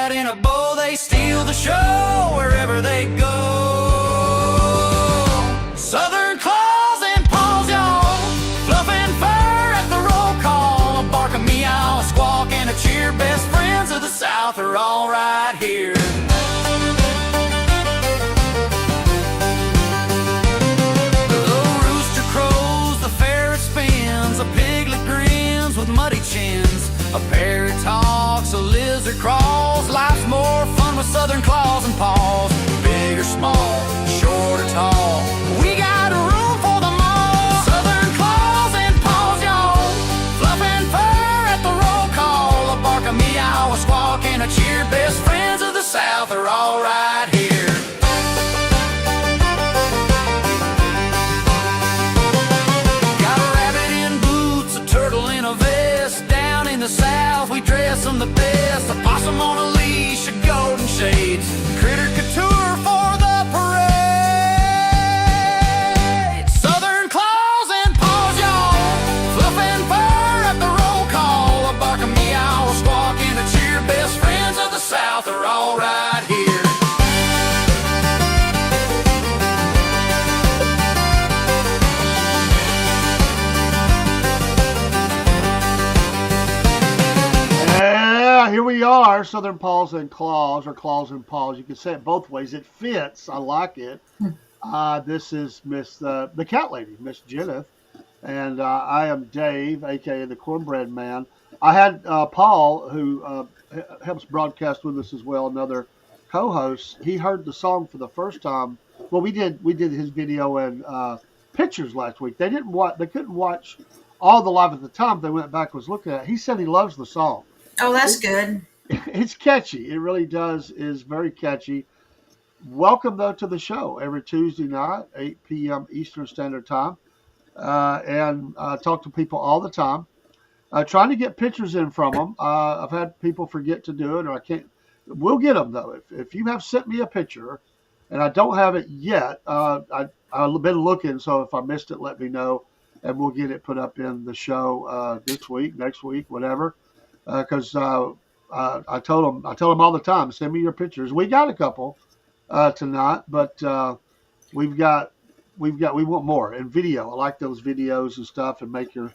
that in a bow, they steal the show wherever they go. Southern claws and paws, y'all, fluffing fur at the roll call. A bark, a meow, a squawk, and a cheer. Best friends of the South are all right here. The rooster crows, the ferret spins, a piglet grins with muddy chins. A parrot talks, a lizard crawls. Life's more fun with Southern claws and paws. Big or small, short or tall, we got room for them all. Southern claws and paws, y'all, fluffing fur at the roll call. A bark, a meow, a squawk, and a cheer. Best friends of the South are all right here. Got a rabbit in boots, a turtle in a vest. Down in the South, we dress them the best. A possum on a leash, a golden shades, critter couture for the parade. Southern claws and paws, y'all, fluffing fur at the roll call. A bark, a meow, a squawk, and a cheer. Best friends of the South are all right here. Yeah, here we are, Southern Paws and Claws, or Claws and Paws. You can say it both ways. It fits. I like it. This is Miss the cat lady, Miss Jenneth, and I am Dave, aka the Cornbread Man. I had Paul, who helps broadcast with us as well, another co-host. He heard the song for the first time. Well, we did his video and pictures last week. They couldn't watch all the live at the time. They went back and was looking at it. He said he loves the song. Oh, that's good. It's catchy. It really is very catchy. Welcome, though, to the show every Tuesday night, 8 p.m. Eastern Standard Time. And talk to people all the time. Trying to get pictures in from them. I've had people forget to do it, or I can't. We'll get them, though. If you have sent me a picture, and I don't have it yet, I've been looking, so if I missed it, let me know, and we'll get it put up in the show this week, next week, whatever. Because I tell them all the time, send me your pictures. We got a couple tonight, but we want more and video. I like those videos and stuff, and make your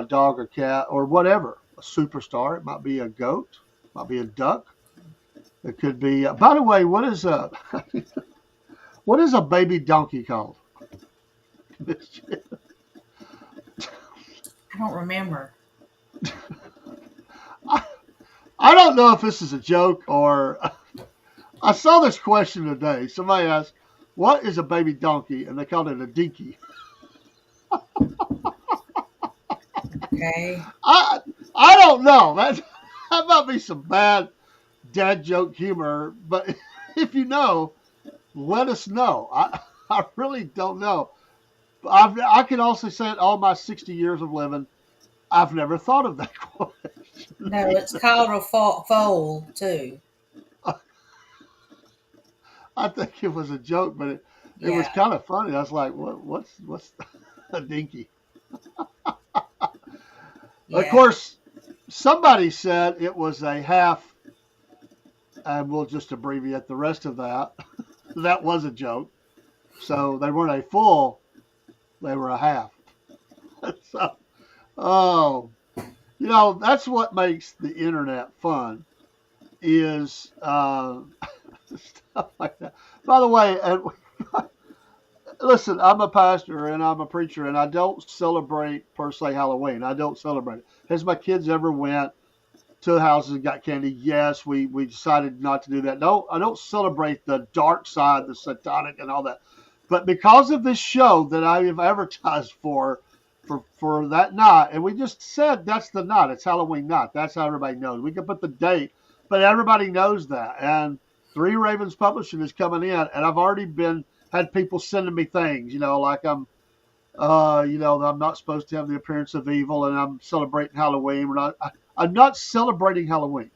dog or cat or whatever a superstar. It might be a goat, might be a duck. It could be. By the way, what is a baby donkey called? I don't remember. I don't know if this is a joke or I saw this question today. Somebody asked, "What is a baby donkey?" and they called it a dinky. Okay. I don't know. That might be some bad dad joke humor, but if you know, let us know. I really don't know. I can also say it all my 60 years of living. I've never thought of that question. No, it's called a foal too. I think it was a joke, but it was kind of funny. I was like, what's a dinky? Yeah. Of course, somebody said it was a half, and we'll just abbreviate the rest of that. That was a joke. So they weren't a full, they were a half. So, that's what makes the internet fun, is stuff like that. By the way, listen, I'm a pastor and I'm a preacher, and I don't celebrate, per se, Halloween. I don't celebrate it. Has my kids ever went to the houses and got candy? Yes, we decided not to do that. No, I don't celebrate the dark side, the satanic and all that. But because of this show that I have advertised for that night, and we just said that's the night, it's Halloween night. That's how everybody knows. We can put the date, but everybody knows that. And Three Ravens Publishing is coming in, and I've already had people sending me things, like I'm not supposed to have the appearance of evil, and I'm celebrating Halloween. I'm not celebrating Halloween.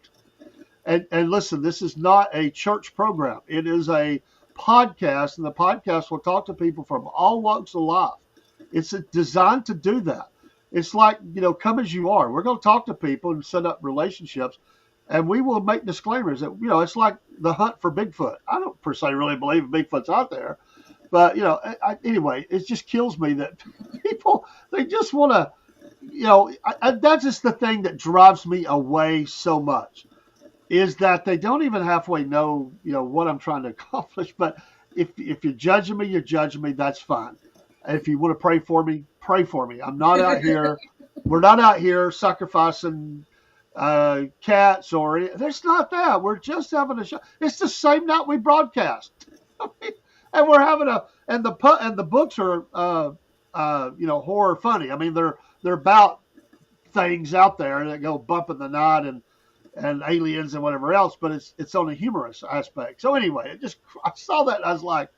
And listen, this is not a church program. It is a podcast, and the podcast will talk to people from all walks of life. It's designed to do that. It's like, come as you are. We're going to talk to people and set up relationships. and we will make disclaimers that, it's like the hunt for Bigfoot. I don't per se really believe Bigfoot's out there, but anyway, it just kills me that people, they just want to, that's just the thing that drives me away so much, is that they don't even halfway know, what I'm trying to accomplish. But if you're judging me, you're judging me. That's fine. If you want to pray for me, pray for me. I'm not out here. We're not out here sacrificing cats or any. There's not that. We're just having a show. It's the same night we broadcast, and we're having and the books are horror funny. I mean, they're about things out there that go bump in the night and aliens and whatever else, but it's on a humorous aspect. So anyway, I saw that and I was like,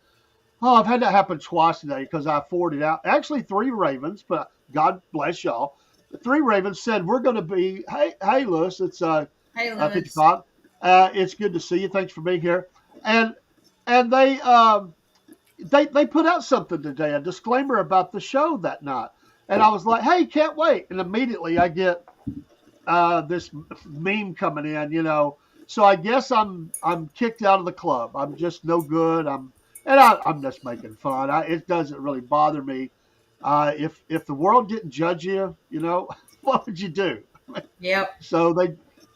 oh, I've had that happen twice today because I forwarded out. Actually, 3 Ravens, but God bless y'all. The 3 Ravens said, we're going to be, hey, Lewis, it's Hey, Lewis. 55. It's good to see you. Thanks for being here. And they put out something today, a disclaimer about the show that night. And I was like, hey, can't wait. And immediately I get this meme coming in, So I guess I'm kicked out of the club. I'm just no good. I'm just making fun. It doesn't really bother me. If the world didn't judge you, what would you do? Yep. So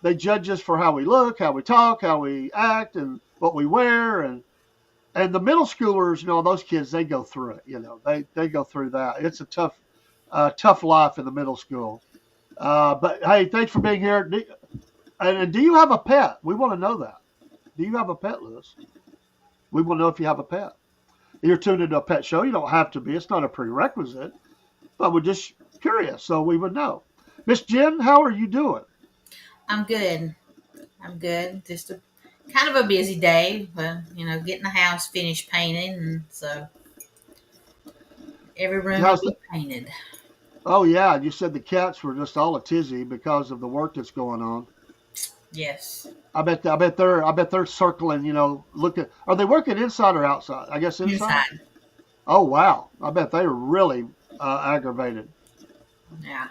they judge us for how we look, how we talk, how we act, and what we wear, and the middle schoolers, those kids, they go through it. They go through that. It's a tough life in the middle school. But hey, thanks for being here. And do you have a pet? We want to know that. Do you have a pet, Lewis? We want to know if you have a pet. You're tuned into a pet show. You don't have to be. It's not a prerequisite. But we're just curious, so we would know. Miss Jen, how are you doing? I'm good. Just kind of a busy day, but getting the house finished painting, and so every room will be painted. Oh yeah, you said the cats were just all a tizzy because of the work that's going on. Yes. I bet they're circling. Are they working inside or outside? I guess inside. Oh wow! I bet they are really aggravated. Yeah.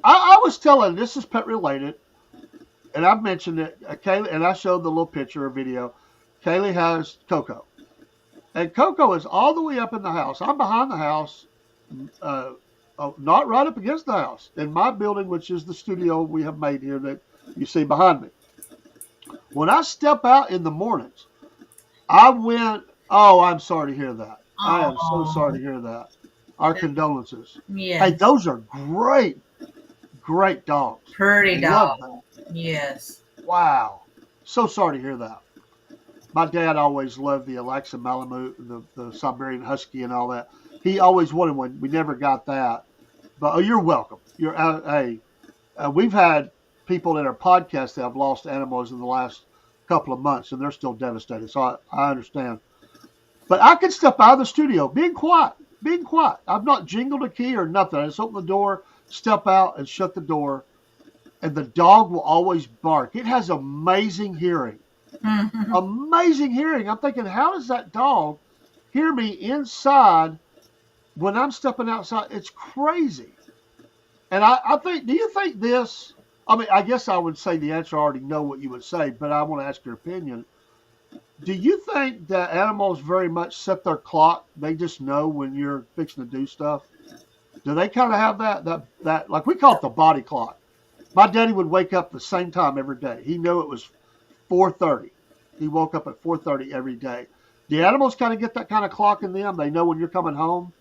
I was telling, this is pet related, and I've mentioned it. Kaylee, and I showed the little picture or video. Kaylee has Coco, and Coco is all the way up in the house. I'm behind the house, not right up against the house, in my building, which is the studio we have made here that you see behind me. When I step out in the mornings, I'm sorry to hear that. Aww. I am so sorry to hear that. Our condolences. Yeah. Hey, those are great dogs. Pretty Love dog. that. Yes. Wow. So sorry to hear that. My dad always loved the Alexa Malamute, the Siberian Husky and all that. He always wanted one. We never got that. But you're welcome. We've had people in our podcast that have lost animals in the last couple of months, and they're still devastated. So I understand. But I can step out of the studio, being quiet. I've not jingled a key or nothing. I just open the door, step out, and shut the door, and the dog will always bark. It has amazing hearing. Mm-hmm. Amazing hearing. I'm thinking, how does that dog hear me inside when I'm stepping outside? It's crazy. And I think, do you think this? I mean, I guess I would say the answer, I already know what you would say, but I want to ask your opinion. Do you think that animals very much set their clock? They just know when you're fixing to do stuff? Do they kind of have that like we call it the body clock? My daddy would wake up the same time every day. He knew it was 4:30. He woke up at 4:30 every day. The animals kind of get that kind of clock in them. They know when you're coming home.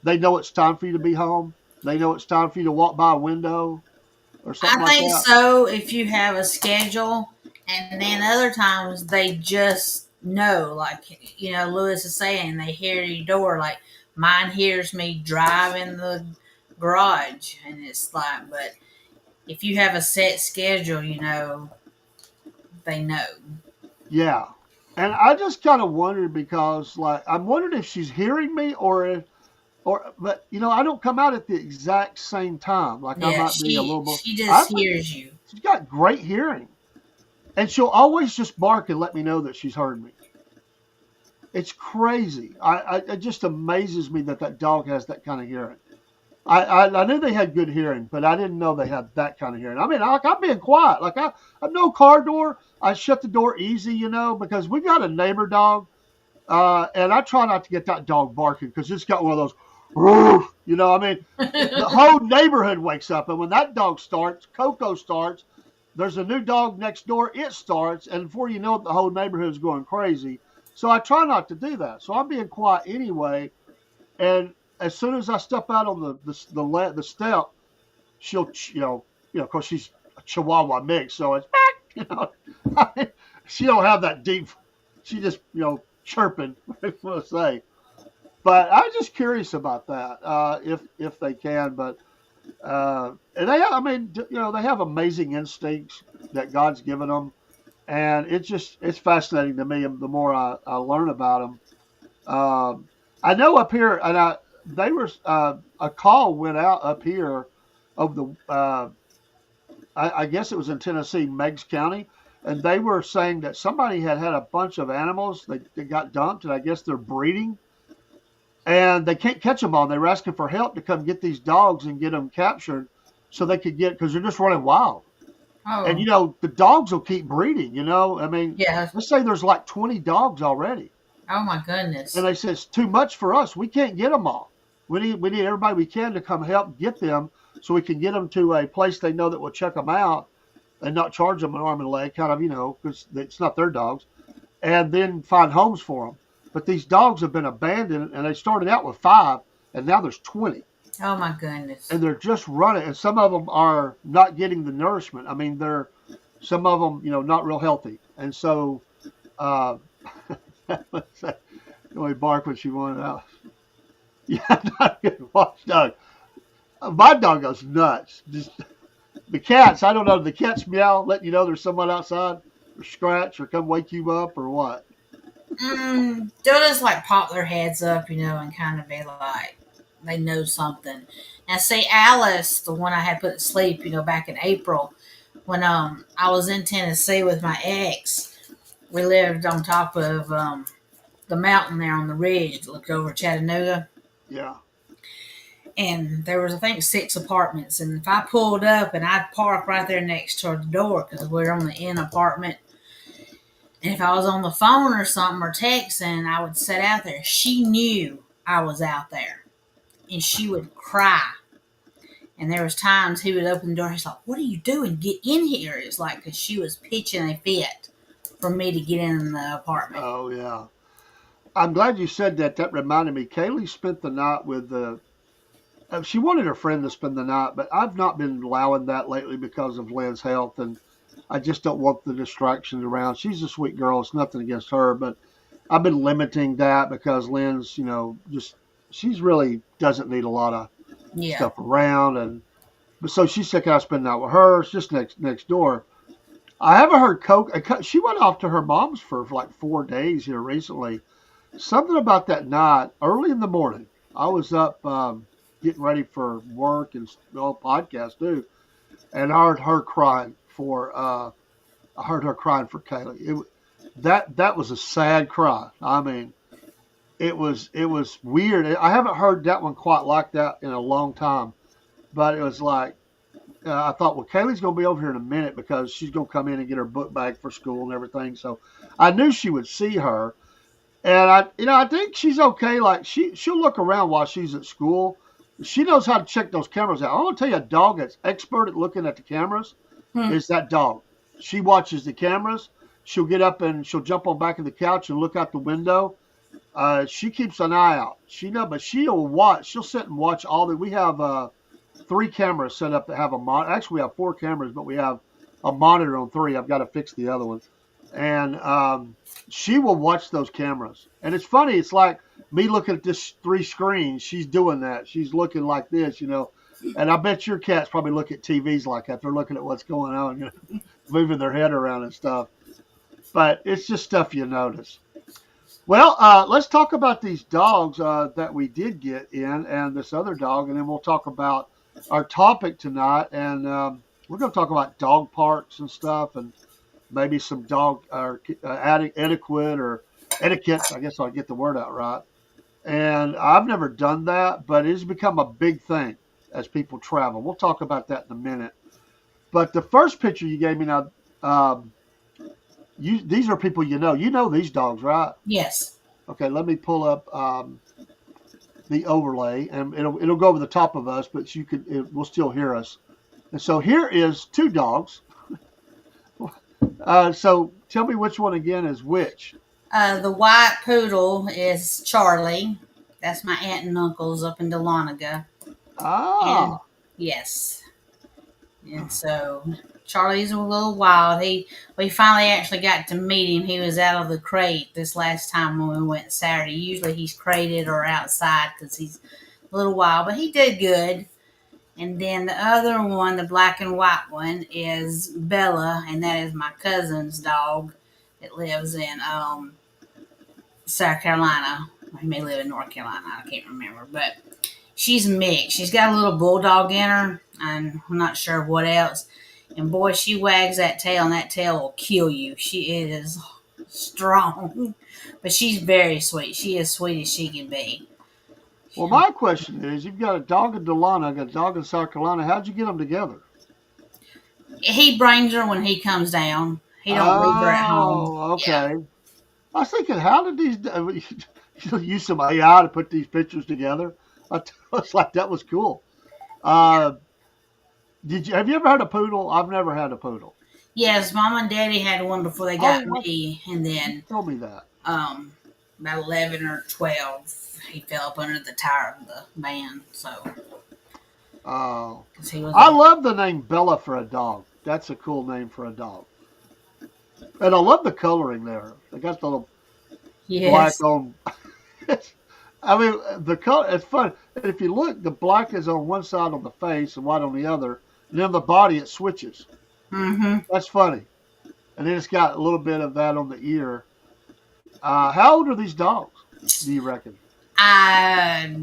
They know it's time for you to be home. They know it's time for you to walk by a window or something like that. I think so, if you have a schedule, and then other times they just know, like, Lewis is saying, they hear your door, like mine hears me drive in the garage, and it's like, but if you have a set schedule, they know. Yeah. And I just kind of wondered because, like, I'm wondering if she's hearing me but I don't come out at the exact same time. Like, I might be a little more. She just hears you. She's got great hearing. And she'll always just bark and let me know that she's heard me. It's crazy. It just amazes me that dog has that kind of hearing. I knew they had good hearing, but I didn't know they had that kind of hearing. I mean, I'm being quiet. Like I'm no car door. I shut the door easy, because we got a neighbor dog, and I try not to get that dog barking because it's got one of those, "Roof," I mean, the whole neighborhood wakes up, and when that dog starts, Coco starts. There's a new dog next door. It starts, and before you know it, the whole neighborhood is going crazy. So I try not to do that. So I'm being quiet anyway. And as soon as I step out on the step, she'll, of course she's a Chihuahua mix, so it's, I mean, she don't have that deep. She just, chirping. What I say. But I'm just curious about that, if they can. But and they have amazing instincts that God's given them, and it's fascinating to me the more I learn about them. I know up here, and they were a call went out up here of the I guess it was in Tennessee, Meigs County, and they were saying that somebody had a bunch of animals that got dumped, and I guess they're breeding, and they can't catch them all. They were asking for help to come get these dogs and get them captured, so they could because they're just running wild. Oh. And the dogs will keep breeding. I mean, yeah. Let's say there's like 20 dogs already. Oh my goodness! And they said it's too much for us. We can't get them all. We need everybody we can to come help get them, so we can get them to a place they know that will check them out and not charge them an arm and a leg, kind of, because it's not their dogs, and then find homes for them. But these dogs have been abandoned, and they started out with 5, and now there's 20. Oh my goodness! And they're just running, and some of them are not getting the nourishment. I mean, some of them, not real healthy, and so. Only bark when she wanted out. Yeah, not a good watchdog. My dog goes nuts. Just the cats. I don't know. The cats meow, letting you know there's someone outside, or scratch, or come wake you up, or what. They'll just like pop their heads up, and kind of be like they know something. Now, say Alice, the one I had put to sleep, back in April, when I was in Tennessee with my ex. We lived on top of the mountain there on the ridge that looked over Chattanooga. Yeah. And there was, I think, 6 apartments. And if I pulled up and I'd park right there next to the door because we were on the end apartment. And if I was on the phone or something or texting, I would sit out there. She knew I was out there. And she would cry. And there was times he would open the door. He's like, "What are you doing? Get in here." It's like, because she was pitching a fit for me to get in the apartment. Oh, yeah. I'm glad you said that. That reminded me. Kaylee spent the night with she wanted her friend to spend the night, but I've not been allowing that lately because of Lynn's health, and I just don't want the distractions around. She's a sweet girl. It's nothing against her, but I've been limiting that because Lynn's, she's really doesn't need a lot of stuff around, but so she said, "Can I spend the night with her?" It's just next door. I haven't heard Coke. She went off to her mom's for like 4 days here recently. Something about that night, early in the morning, I was up getting ready for work and podcast too, and I heard her crying for Kaylee. That was a sad cry. I mean, it was weird. I haven't heard that one quite like that in a long time, but it was like. I thought, well, Kaylee's going to be over here in a minute because she's going to come in and get her book bag for school and everything. So I knew she would see her. And I think she's okay. Like she'll look around while she's at school. She knows how to check those cameras out. I want to tell you, a dog that's expert at looking at the cameras is that dog. She watches the cameras. She'll get up and she'll jump on back of the couch and look out the window. She keeps an eye out. But she'll watch. She'll sit and watch all that. We have 3 cameras set up that have a monitor. Actually, we have 4 cameras, but we have a monitor on 3. I've got to fix the other one. And she will watch those cameras. And it's funny. It's like me looking at this 3 screens. She's doing that. She's looking like this, And I bet your cats probably look at TVs like that. They're looking at what's going on, moving their head around and stuff. But it's just stuff you notice. Well, let's talk about these dogs that we did get in and this other dog, and then we'll talk about our topic tonight, and we're going to talk about dog parks and stuff, and maybe some dog etiquette or etiquette. I guess I'll get the word out right. And I've never done that, but it's become a big thing. as people travel. We'll talk about that in a minute. But the first picture you gave me now, these are people you know. You know these dogs, right? Yes. Okay, let me pull up the overlay, and it'll go over the top of us, but it will still hear us. And so here is two dogs. So tell me which one again is which. The white poodle is Charlie. That's my aunt and uncle's up in Dahlonega. And Ah, yes. And so Charlie's a little wild. We finally actually got to meet him. He was out of the crate this last time when we went Saturday. Usually he's crated or outside because he's a little wild, but he did good. And then the other one, the black and white one, is Bella, and that is my cousin's dog that lives in South Carolina. He may live in North Carolina. I can't remember, but she's mixed. She's got a little bulldog in her, and I'm not sure what else. And boy, she wags that tail, and that tail will kill you. She is strong, but she's very sweet. She is sweet as she can be. well, my question is, you've got a dog in Delano, got a dog in South Carolina. How'd you get them together? He brings her when he comes down. He don't leave her at home. Oh, okay. Yeah. I was thinking, how did you use some AI to put these pictures together? I was like, that was cool. Have you ever had a poodle? I've never had a poodle. Yes, Mom and Daddy had one before they got me, and then Tell me that. about 11 or 12, he fell up under the tire of the van. So, Oh, 'cause he was I love the name Bella for a dog. That's a cool name for a dog. And I love the coloring there. They got the little black yes, on. I mean, the color, it's fun. And if you look, the black is on one side on the face and white on the other. And then the body, it switches. mm-hmm. That's funny. And then it's got a little bit of that on the ear. How old are these dogs, do you reckon? I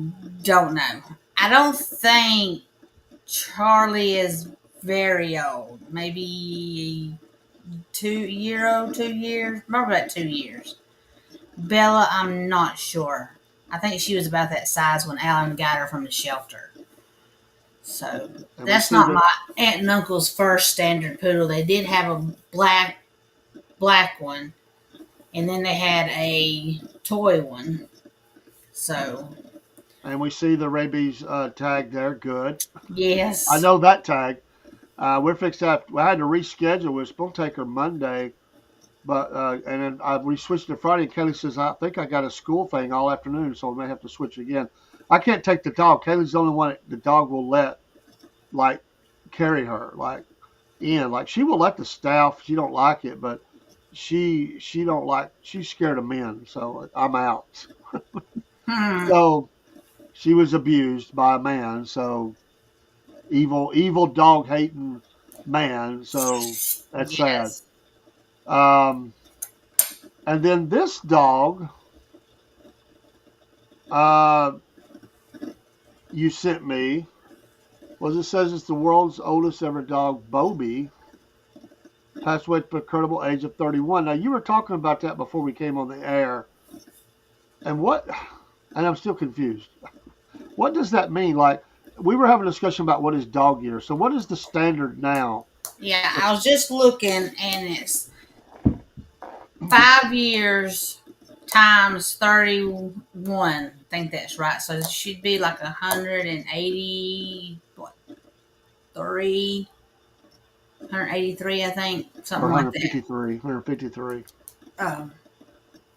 don't know. I don't think Charlie is very old. Maybe 2 years, probably about 2 years. Bella, I'm not sure. I think she was about that size when Alan got her from the shelter. So And that's not my aunt and uncle's first standard poodle. They did have a black one, and then they had a toy one. So And we see the rabies tag there. Good. yes, I know that tag. We're fixed up. I had to reschedule. We were supposed to take her Monday, but and then we switched to Friday. And Kelly says, I think I got a school thing all afternoon, so we may have to switch again. I can't take the dog. Kelly's the only one the dog will let, like, carry her, like, in. Like, she will let the staff. She don't like it, but she don't like. She's scared of men, so I'm out. So she was abused by a man. So evil dog hating man. So that's sad. And then this dog, you sent me. Well, it says it's the world's oldest ever dog, Bobby. Passed away at the incredible age of 31. Now, you were talking about that before we came on the air. And I'm still confused. What does that mean? Like, we were having a discussion about what is dog year. So what is the standard now? Yeah, I was just looking, and it's 5 years times 31. I think that's right. So it should be like 183, I think, something like that. 153. Oh,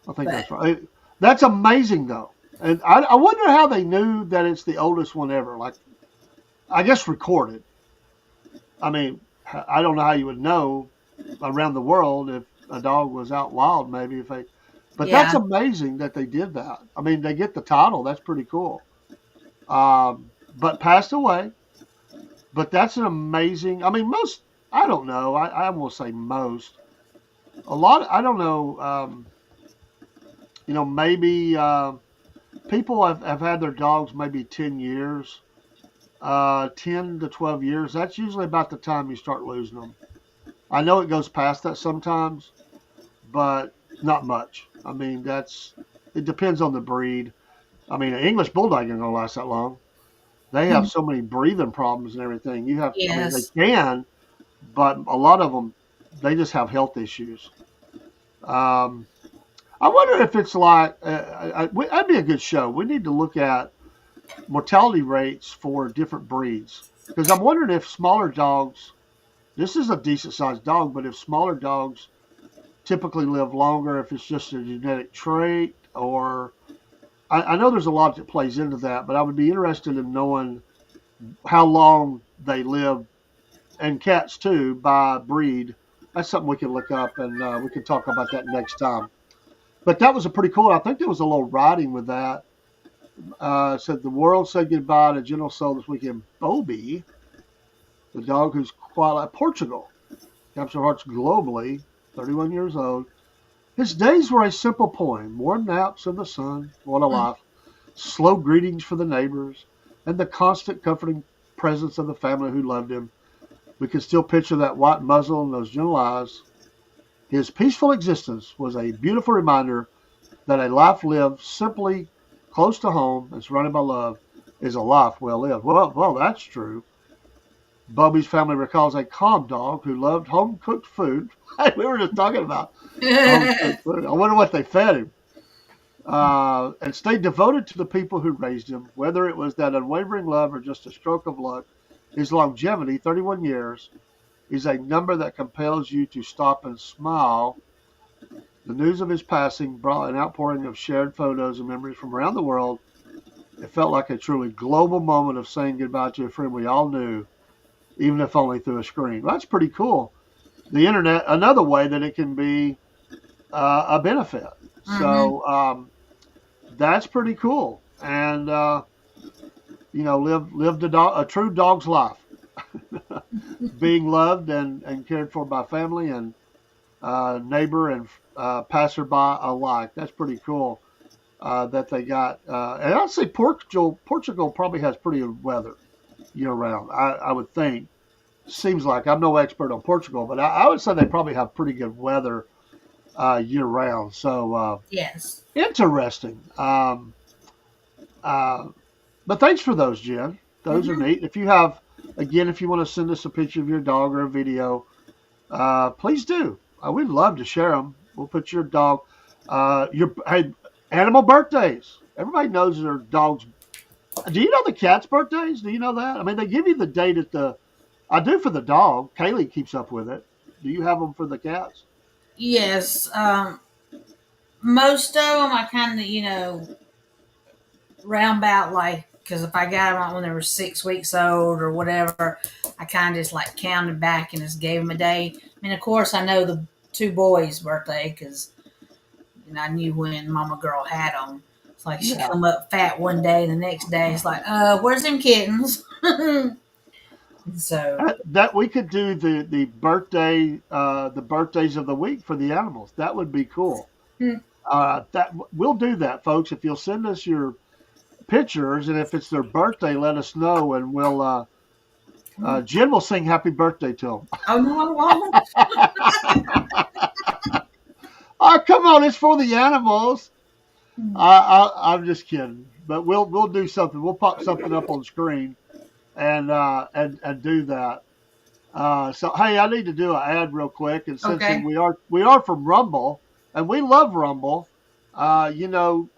I think that's right. That's amazing, though. And I wonder how they knew that it's the oldest one ever. Like, I guess recorded. I mean, I don't know how you would know around the world if a dog was out wild, maybe if they. But Yeah. that's amazing that they did that. I mean, they get the title. That's pretty cool. But passed away. But that's an amazing. I mean, most. I don't know. I will say most. A lot. I don't know. Maybe people have had their dogs maybe 10 years, 10 to 12 years. That's usually about the time you start losing them. I know it goes past that sometimes, but not much. I mean, it depends on the breed. I mean, an English Bulldog ain't going to last that long. they have so many breathing problems and everything. I mean, they Yes. can, but a lot of them, they just have health issues. Um, I wonder if it's like, that'd be a good show. We need to look at mortality rates for different breeds. Because I'm wondering if smaller dogs, this is a decent sized dog, but if smaller dogs typically live longer, if it's just a genetic trait, or I know there's a lot that plays into that, but I would be interested in knowing how long they live, and cats too, by breed. That's something we can look up, and we can talk about that next time. But that was a pretty cool. I think there was a little writing with that. Said the world said goodbye to gentle soul this weekend. Bobby, the dog who's quite like Portugal, captured hearts globally, 31 years old. His days were a simple poem, warm naps in the sun, what a life, slow greetings for the neighbors, and the constant comforting presence of the family who loved him. We can still picture that white muzzle and those gentle eyes. His peaceful existence was a beautiful reminder that a life lived simply close to home and surrounded by love is a life well lived. Well, that's true. Bobby's family recalls a calm dog who loved home-cooked food. We were just talking about home-cooked food. I wonder what they fed him. And stayed devoted to the people who raised him, whether it was that unwavering love or just a stroke of luck. His longevity, 31 years, is a number that compels you to stop and smile. The news of his passing brought an outpouring of shared photos and memories from around the world. It felt like a truly global moment of saying goodbye to a friend we all knew, even if only through a screen. Well, that's pretty cool. The internet, another way that it can be a benefit. So that's pretty cool. And, lived a true dog's life. Being loved and cared for by family and neighbor and passerby alike. That's pretty cool that they got. And I'd say Portugal probably has pretty good weather year round. I would think. Seems like I'm no expert on Portugal, but I would say they probably have pretty good weather year round. So Yes. interesting. But thanks for those, Jen. Those are neat. If you have, again, if you want to send us a picture of your dog or a video, please do. We'd love to share them. We'll put your dog, hey, animal birthdays. Everybody knows their dogs. Do you know the cat's birthdays? Do you know that? I mean, they give you the date I do for the dog. Kaylee keeps up with it. Do you have them for the cats? Yes. Most of them I kind of, round about like, because if I got them when they were 6 weeks old or whatever, I kind of just like counted back and just gave them a day. I mean, of course, I know the two boys' birthday because I knew when Mama Girl had them. It's like she come up fat one day, and the next day it's like, where's them kittens? So that we could do the birthday the birthdays of the week for the animals. That would be cool. That we'll do that, folks. If you'll send us your pictures, and if it's their birthday, let us know, and we'll Jen will sing happy birthday to them. oh no, I won't. Oh, come on, it's for the animals. I'm just kidding, but we'll do something. We'll pop something up on screen and do that. So hey, I need to do an ad real quick, and since Okay. we are from Rumble, and we love Rumble. Go to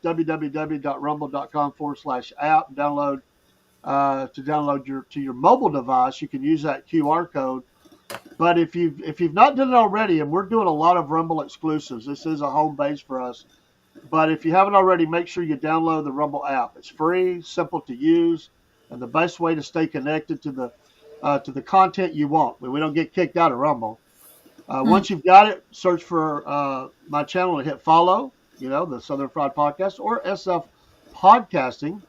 www.rumble.com/app and download to your mobile device. You can use that QR code. But if you've not done it already, and we're doing a lot of Rumble exclusives, this is a home base for us. But if you haven't already, make sure you download the Rumble app. It's free, simple to use, and the best way to stay connected to the content you want. We don't get kicked out of Rumble. Once you've got it, search for my channel and hit follow. The Southern Fried Podcast or SF Podcasting,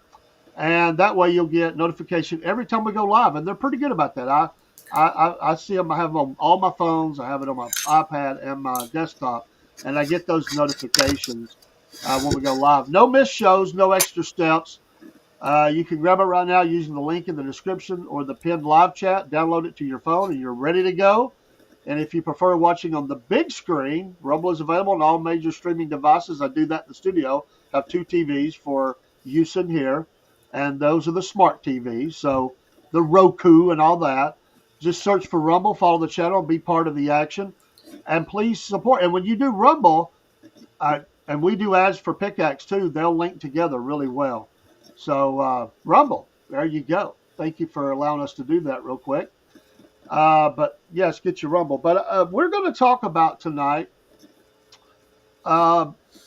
and that way you'll get notification every time we go live. And they're pretty good about that. I see them. I have them on all my phones. I have it on my iPad and my desktop, and I get those notifications when we go live. No missed shows, no extra steps. You can grab it right now using the link in the description or the pinned live chat. Download it to your phone, and you're ready to go. And if you prefer watching on the big screen, Rumble is available on all major streaming devices. I do that in the studio. I have 2 TVs for use in here. and those are the smart TVs. So the Roku and all that. Just search for Rumble, follow the channel, be part of the action, and please support. And when you do Rumble, and we do ads for Pickaxe too, they'll link together really well. So Rumble, there you go. Thank you for allowing us to do that real quick. But yes, get your Rumble. But we're going to talk about tonight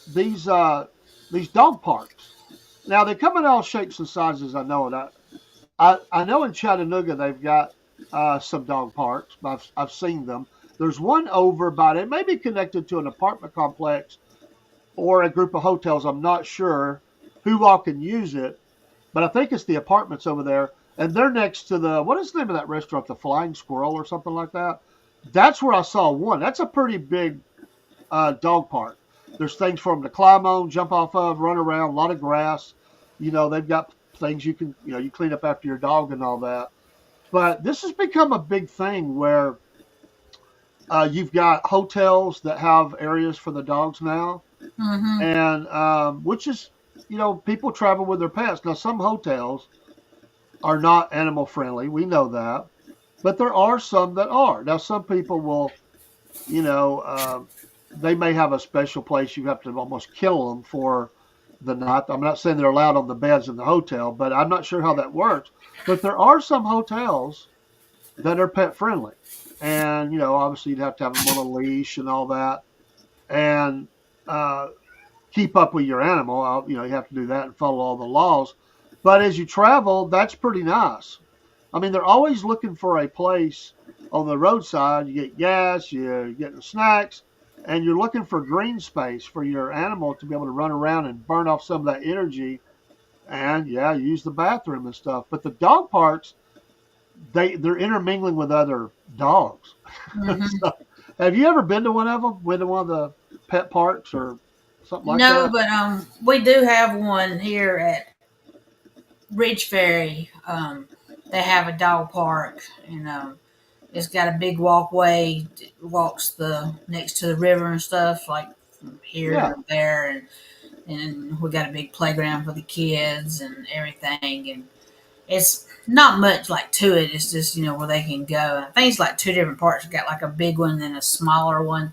these dog parks. Now they come in all shapes and sizes. I know it. I know in Chattanooga they've got some dog parks. I've seen them. There's one over by it may be connected to an apartment complex or a group of hotels. I'm not sure who all can use it, but I think it's the apartments over there. And they're next to what is the name of that restaurant? The Flying Squirrel or something like that. That's where I saw one. That's a pretty big dog park. There's things for them to climb on, jump off of, run around, a lot of grass. They've got things you can, you clean up after your dog and all that. But this has become a big thing where you've got hotels that have areas for the dogs now. Mm-hmm. And which is, people travel with their pets. Now, some hotels are not animal friendly. We know that. But there are some that are. Now, some people will, they may have a special place you have to almost kill them for the night. I'm not saying they're allowed on the beds in the hotel, but I'm not sure how that works. But there are some hotels that are pet friendly. And, obviously you'd have to have them on a leash and all that. And keep up with your animal. You have to do that and follow all the laws. But as you travel, that's pretty nice. I mean, they're always looking for a place on the roadside. You get gas, you're getting snacks, and you're looking for green space for your animal to be able to run around and burn off some of that energy and, use the bathroom and stuff. But the dog parks, they're intermingling with other dogs. Mm-hmm. So, have you ever been to one of them? Been to one of the pet parks or something like that? No, but we do have one here at Ridge Ferry. They have a dog park, and it's got a big walkway. It walks next to the river and stuff, like from here to there, and we got a big playground for the kids and everything. And it's not much like to it. It's just where they can go. I think it's like two different parts. You got like a big one and a smaller one,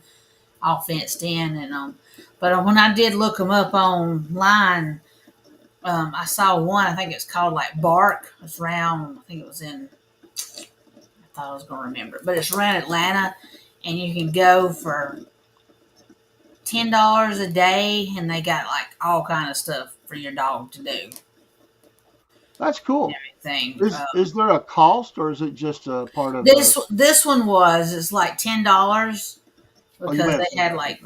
all fenced in. And but when I did look them up online, I saw one. I think it's called like Bark. It's around. I think it was in. I thought I was going to remember it, but it's around Atlanta, and you can go for $10 a day, and they got like all kind of stuff for your dog to do. That's cool. Everything. Is there a cost, or is it just a part of this one was? It's like $10 because they had like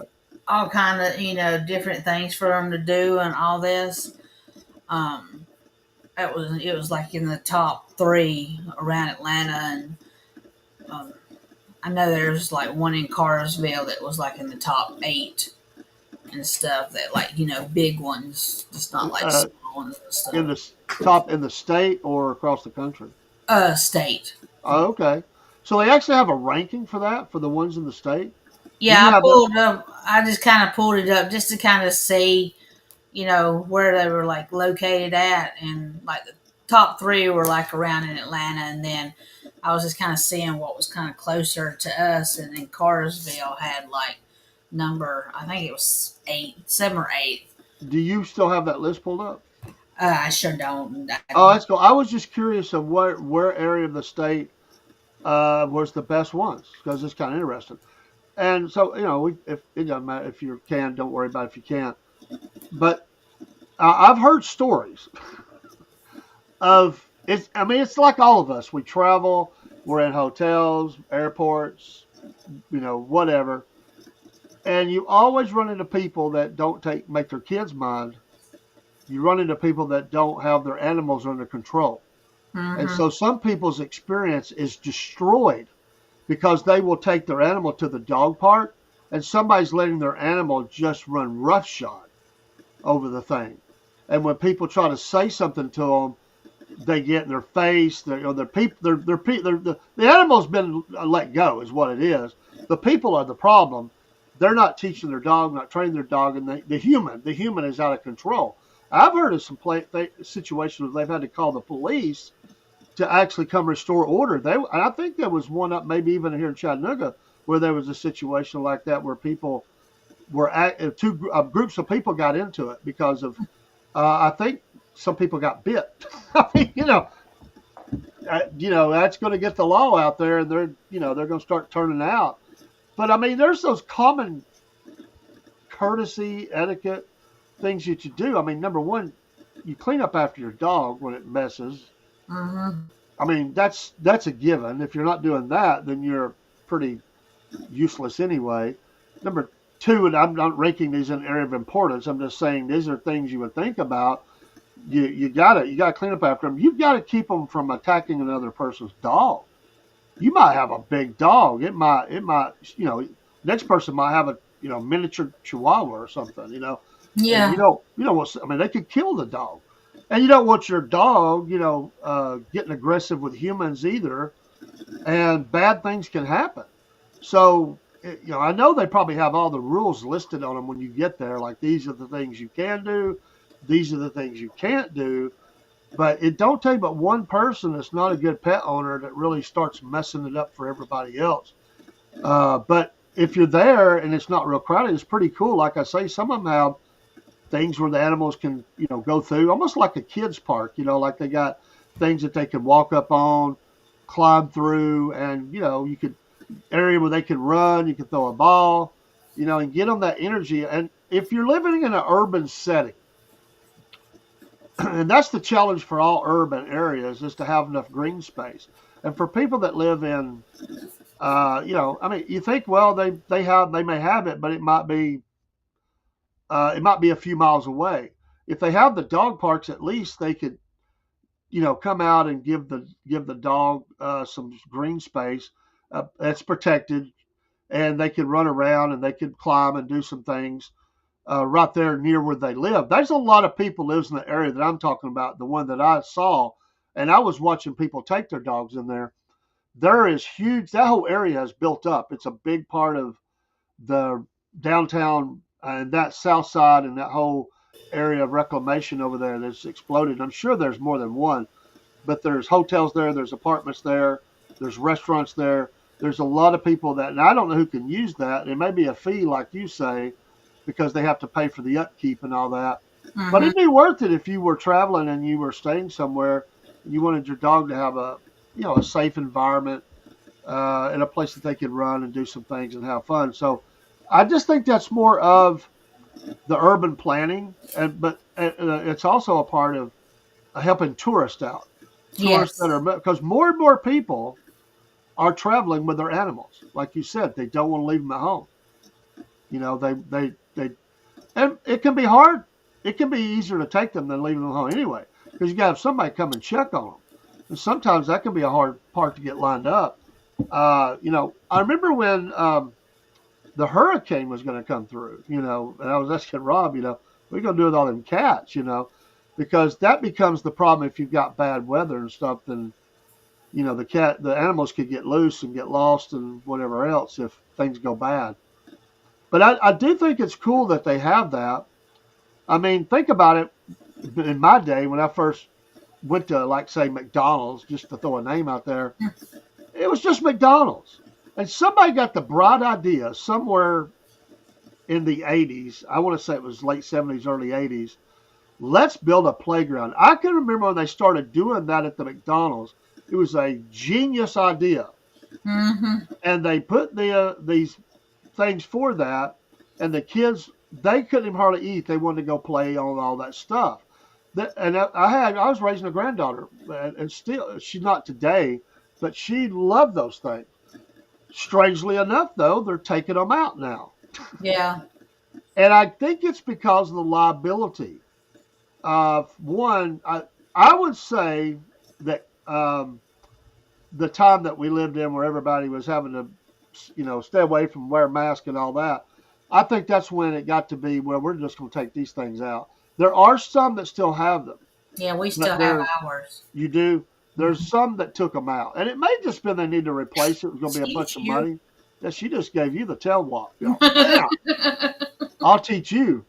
all kind of different things for them to do and all this. It was like in the top 3 around Atlanta, and I know there's like one in Carsville that was like in the top 8 and stuff. That like big ones, just not like small ones and stuff. In the top in the state or across the country? State. Oh, okay. So they actually have a ranking for that for the ones in the state. Yeah, I just kind of pulled it up just to kind of see, where they were like located at, and like the top 3 were like around in Atlanta, and then I was just kind of seeing what was kind of closer to us, and then Carsville had like I think it was 7 or 8. Do you still have that list pulled up? I sure don't. Oh, that's cool. I was just curious of where area of the state was the best ones, because it's kind of interesting. And so, if it doesn't matter if you can, don't worry about it if you can't. But I've heard stories of it's. I mean, it's like all of us. We travel. We're in hotels, airports, whatever. And you always run into people that don't make their kids mind. You run into people that don't have their animals under control. Mm-hmm. And so some people's experience is destroyed because they will take their animal to the dog park and somebody's letting their animal just run roughshod over the thing. And when people try to say something to them, they get in their face. The animal's been let go is what it is. The people are the problem. They're not teaching their dog, not training their dog, and the human is out of control. I've heard of some situations where they've had to call the police to actually come restore order. I think there was one up maybe even here in Chattanooga where there was a situation like that where people were groups of people got into it because of I think some people got bit. I mean, that's going to get the law out there, and they're going to start turning out. But I mean, there's those common courtesy, etiquette things that you do. I mean, number one, you clean up after your dog when it messes. Mm-hmm. I mean, that's a given. If you're not doing that, then you're pretty useless anyway. Number two, and I'm not ranking these in area of importance. I'm just saying these are things you would think about. You gotta clean up after them. You've got to keep them from attacking another person's dog. You might have a big dog. It might next person might have a miniature chihuahua or something. Yeah. And you don't want. I mean, they could kill the dog, and you don't want your dog getting aggressive with humans either, and bad things can happen. So I know they probably have all the rules listed on them when you get there. Like, these are the things you can do, these are the things you can't do. But it don't take but one person that's not a good pet owner that really starts messing it up for everybody else. But if you're there and it's not real crowded, it's pretty cool. Like I say, some of them have things where the animals can, go through, almost like a kid's park. Like they got things that they can walk up on, climb through, and you could area where they can run. You can throw a ball, and get them that energy. And if you're living in an urban setting, and that's the challenge for all urban areas, is to have enough green space. And for people that live in, I mean, you think, well, they may have it, but it might be a few miles away. If they have the dog parks, at least they could, come out and give the dog some green space that's protected, and they could run around and they could climb and do some things right there near where they live. There's a lot of people lives in the area that I'm talking about, the one that I saw, and I was watching people take their dogs in there. There is huge. That whole area has built up. It's a big part of the downtown and that south side and that whole area of reclamation over there that's exploded. I'm sure there's more than one, but there's hotels there, there's apartments there, there's restaurants there. There's a lot of people that, and I don't know who can use that. It may be a fee, like you say, because they have to pay for the upkeep and all that. Mm-hmm. But it'd be worth it if you were traveling and you were staying somewhere and you wanted your dog to have a safe environment and a place that they could run and do some things and have fun. So I just think that's more of the urban planning, but it's also a part of helping tourists out. Tourists that are, because more and more people are traveling with their animals. Like you said, they don't want to leave them at home. They and it can be hard. It can be easier to take them than leaving them at home anyway, because you got to have somebody come and check on them. And sometimes that can be a hard part to get lined up. I remember when the hurricane was going to come through, and I was asking Rob, what are you going to do with all them cats, because that becomes the problem if you've got bad weather and stuff. Then the animals could get loose and get lost and whatever else if things go bad. But I do think it's cool that they have that. I mean, think about it. In my day, when I first went to, like, say, McDonald's, just to throw a name out there, it was just McDonald's. And somebody got the bright idea somewhere in the 80s. I want to say it was late 70s, early 80s. Let's build a playground. I can remember when they started doing that at the McDonald's. It was a genius idea. Mm-hmm. And they put these things for that, and the kids, they couldn't even hardly eat. They wanted to go play on all that stuff. And I was raising a granddaughter, and still, she's not today, but she loved those things. Strangely enough, though, they're taking them out now. Yeah. And I think it's because of the liability. One, I would say that the time that we lived in where everybody was having to, stay away from wear masks and all that, I think that's when it got to be, well, we're just going to take these things out. There are some that still have them. Yeah, we still have ours. You do? There's some that took them out. And it may just be they need to replace it. It's going to be a bunch of money. Yeah, she just gave you the tail walk. Yeah. I'll teach you.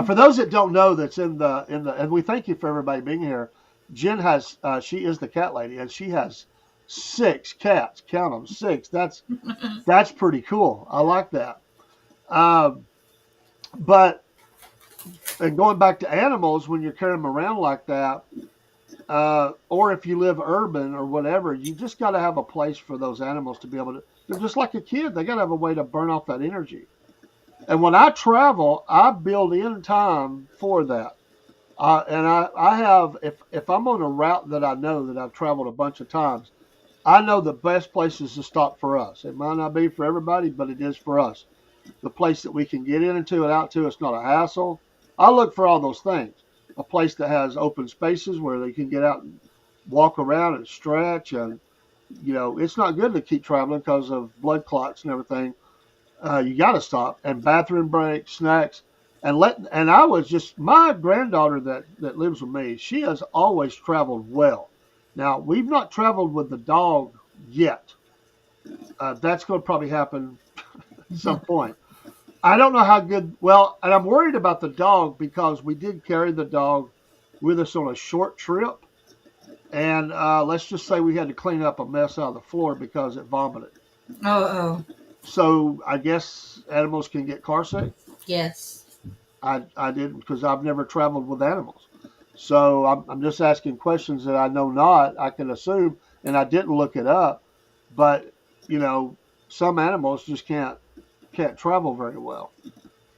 For those that don't know, that's and we thank you for everybody being here. Jen has she is the cat lady, and she has 6 cats. Count them, 6. That's pretty cool. I like that. Um, but and going back to animals, when you're carrying them around like that, or if you live urban or whatever, you just got to have a place for those animals to be able to. They're just like a kid. They got to have a way to burn off that energy. And when I travel, I build in time for that. And I have, if I'm on a route that I know that I've traveled a bunch of times, I know the best places to stop for us. It might not be for everybody, but it is for us. The place that we can get into and out to, it's not a hassle. I look for all those things. A place that has open spaces where they can get out and walk around and stretch. And, it's not good to keep traveling because of blood clots and everything. You got to stop, and bathroom breaks, snacks, and I was just my granddaughter that lives with me. She has always traveled well. Now we've not traveled with the dog yet. That's going to probably happen at some point. I don't know how good. Well, and I'm worried about the dog because we did carry the dog with us on a short trip, and let's just say we had to clean up a mess out of the floor because it vomited. Oh. So I guess animals can get car sick. Yes. I didn't because I've never traveled with animals. So I'm just asking questions that I know not. I can assume, and I didn't look it up. But some animals just can't travel very well.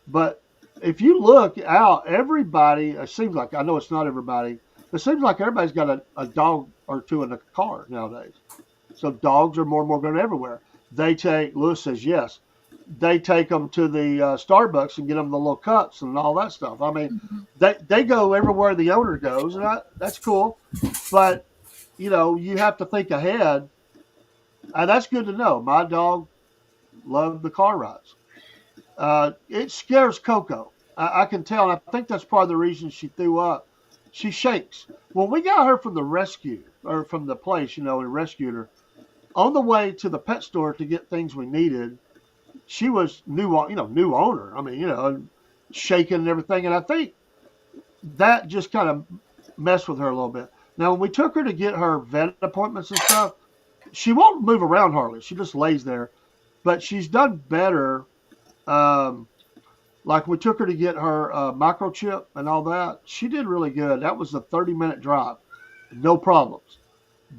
But if you look out, everybody, it seems like, I know it's not everybody, it seems like everybody's got a dog or two in the car nowadays. So dogs are more and more going everywhere. Lewis says yes, they take them to the Starbucks and get them the little cups and all that stuff. I mean, they go everywhere the owner goes, and that's cool. But, you have to think ahead. And that's good to know. My dog loved the car rides. It scares Coco. I can tell. And I think that's part of the reason she threw up. She shakes. When we got her from the rescue, or from the place, and rescued her, on the way to the pet store to get things we needed, she was new owner. I mean, shaking and everything. And I think that just kind of messed with her a little bit. Now, when we took her to get her vet appointments and stuff, she won't move around hardly. She just lays there. But she's done better. Like we took her to get her microchip and all that. She did really good. That was a 30-minute drive. No problems.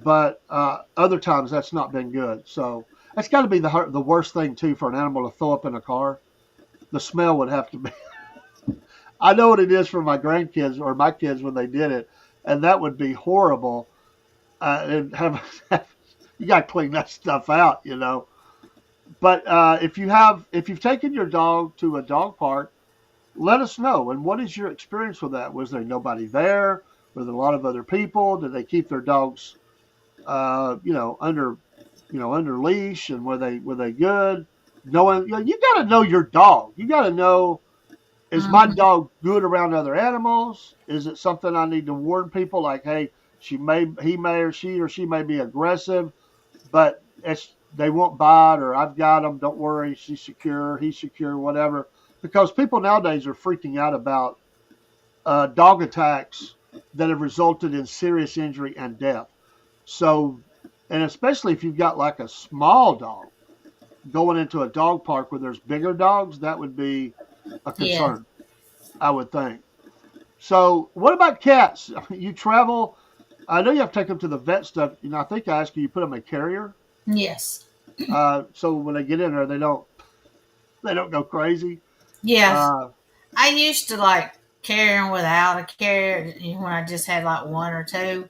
But other times that's not been good. So that's got to be the worst thing, too, for an animal to throw up in a car. The smell would have to be. I know what it is for my grandkids or my kids when they did it. And that would be horrible. And you got to clean that stuff out, But if you've taken your dog to a dog park, let us know. And what is your experience with that? Was there nobody there? Were there a lot of other people? Did they keep their dogs under leash, and were they good? Knowing, you got to know your dog. You got to know, is my dog good around other animals? Is it something I need to warn people like, hey, he may or she may be aggressive, but they won't bite, or I've got them. Don't worry, she's secure, he's secure, whatever. Because people nowadays are freaking out about dog attacks that have resulted in serious injury and death. So, and especially if you've got like a small dog going into a dog park where there's bigger dogs, that would be a concern, I would think. So, what about cats? You travel. I know you have to take them to the vet stuff. I think I asked you put them in a carrier. Yes. So when they get in there, they don't go crazy. Yeah. I used to like carry them without a carrier when I just had like one or two.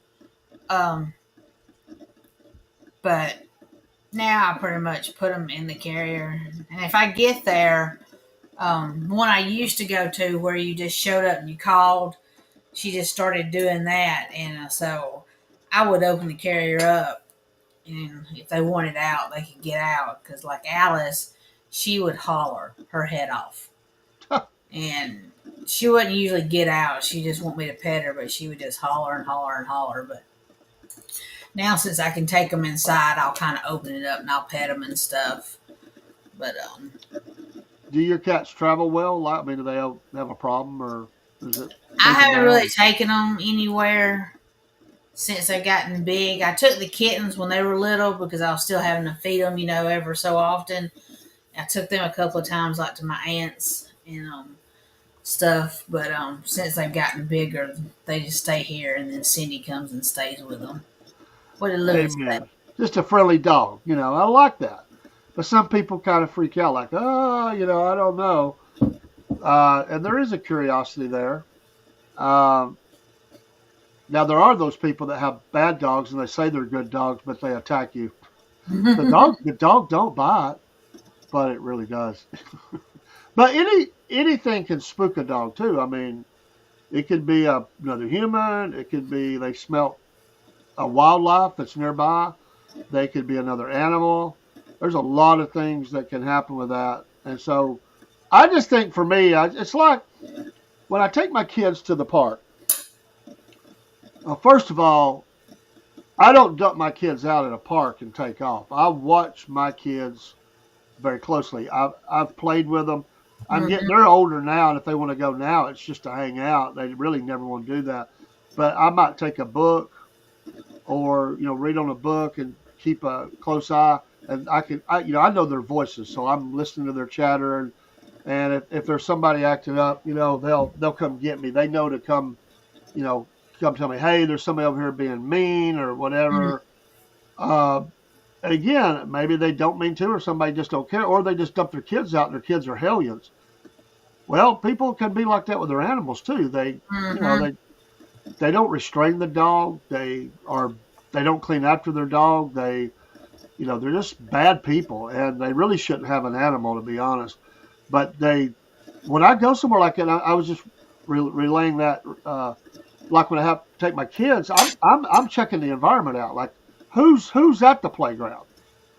But now I pretty much put them in the carrier. And if I get there, one I used to go to where you just showed up and you called, she just started doing that. And so I would open the carrier up, and if they wanted out, they could get out. Because like Alice, she would holler her head off. And she wouldn't usually get out. She just want me to pet her, but she would just holler and holler and holler. But now since I can take them inside, I'll kind of open it up and I'll pet them and stuff. But Do your cats travel well? Like, I mean, do they have a problem, or is it I taken haven't down? really taken them anywhere since they've gotten big. I took the kittens when they were little because I was still having to feed them, ever so often. I took them a couple of times, like to my aunts and stuff. But since they've gotten bigger, they just stay here, and then Cindy comes and stays with them. What did Lewis say? Amen. Just a friendly dog. I like that. But some people kind of freak out, like, oh, I don't know. And there is a curiosity there. Um, Now there are those people that have bad dogs and they say they're good dogs, but they attack you. The dog don't bite, but it really does. But anything can spook a dog too. I mean, it could be another human. It could be they smell a wildlife that's nearby. They could be another animal. There's a lot of things that can happen with that. And so I just think for me, it's like when I take my kids to the park. Well, first of all, I don't dump my kids out at a park and take off. I watch my kids very closely. I've played with them. They're older now, and if they want to go now, it's just to hang out. They really never want to do that. But I might take a book or read on a book and keep a close eye. And I know their voices, so I'm listening to their chatter. And if there's somebody acting up, they'll come get me. They know to come tell me, hey, there's somebody over here being mean or whatever. And again, maybe they don't mean to, or somebody just don't care, or they just dump their kids out and their kids are hellions. Well, people can be like that with their animals too. They don't restrain the dog. They don't clean after their dog. They're just bad people, and they really shouldn't have an animal, to be honest. But when I go somewhere like that, I was just relaying that. Like when I have to take my kids, I'm checking the environment out. Like who's at the playground?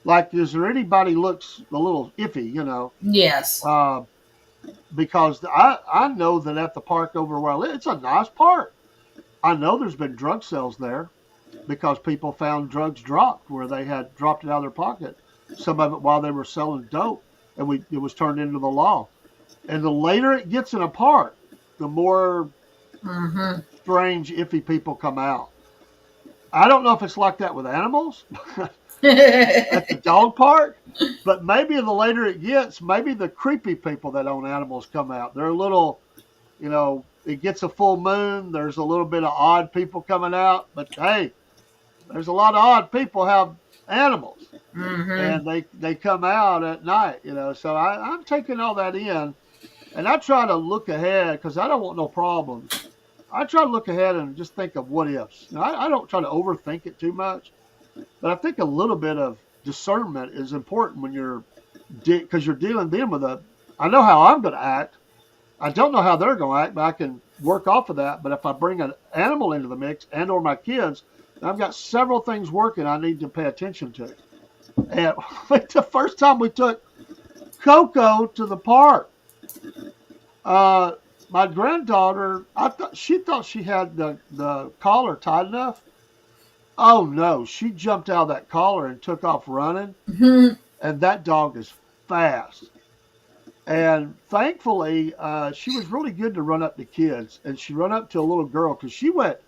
Like, is there anybody looks a little iffy? Yes. Because I know that at the park over where I live, it's a nice park. I know there's been drug sales there because people found drugs dropped where they had dropped it out of their pocket. Some of it while they were selling dope, and it was turned into the law. And the later it gets in a park, the more strange, iffy people come out. I don't know if it's like that with animals at the dog park, but maybe the later it gets, maybe the creepy people that own animals come out. They're a little, it gets a full moon. There's a little bit of odd people coming out, but hey, there's a lot of odd people have animals, and they come out at night, So I'm taking all that in, and I try to look ahead because I don't want no problems. I try to look ahead and just think of what ifs. I don't try to overthink it too much, but I think a little bit of discernment is important when because you're dealing with I know how I'm going to act. I don't know how they're going to act, but I can work off of that. But if I bring an animal into the mix and or my kids, I've got several things working I need to pay attention to. And the first time we took Coco to the park, my granddaughter, she thought she had the collar tight enough. Oh no, she jumped out of that collar and took off running. And that dog is fast. And thankfully, she was really good to run up to kids. And she ran up to a little girl because she went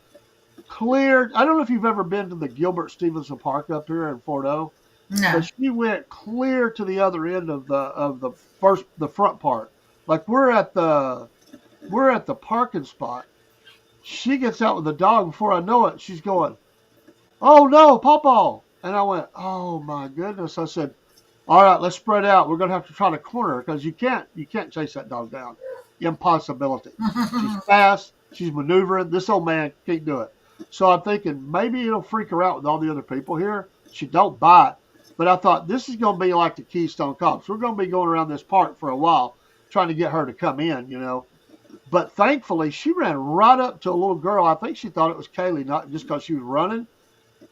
clear. I don't know if you've ever been to the Gilbert Stevenson Park up here in Fort O. No. But she went clear to the other end of the front part. Like we're at the parking spot. She gets out with the dog. Before I know it, she's going, "Oh no, Pawpaw!" And I went, "Oh my goodness!" I said, "All right, let's spread out. We're going to have to try to corner her because you can't chase that dog down. Impossibility. She's fast. She's maneuvering. This old man can't do it." So I'm thinking maybe it'll freak her out with all the other people here. She don't bite, but I thought this is going to be like the Keystone Cops. We're going to be going around this park for a while, trying to get her to come in, But thankfully, she ran right up to a little girl. I think she thought it was Kaylee, not just because she was running.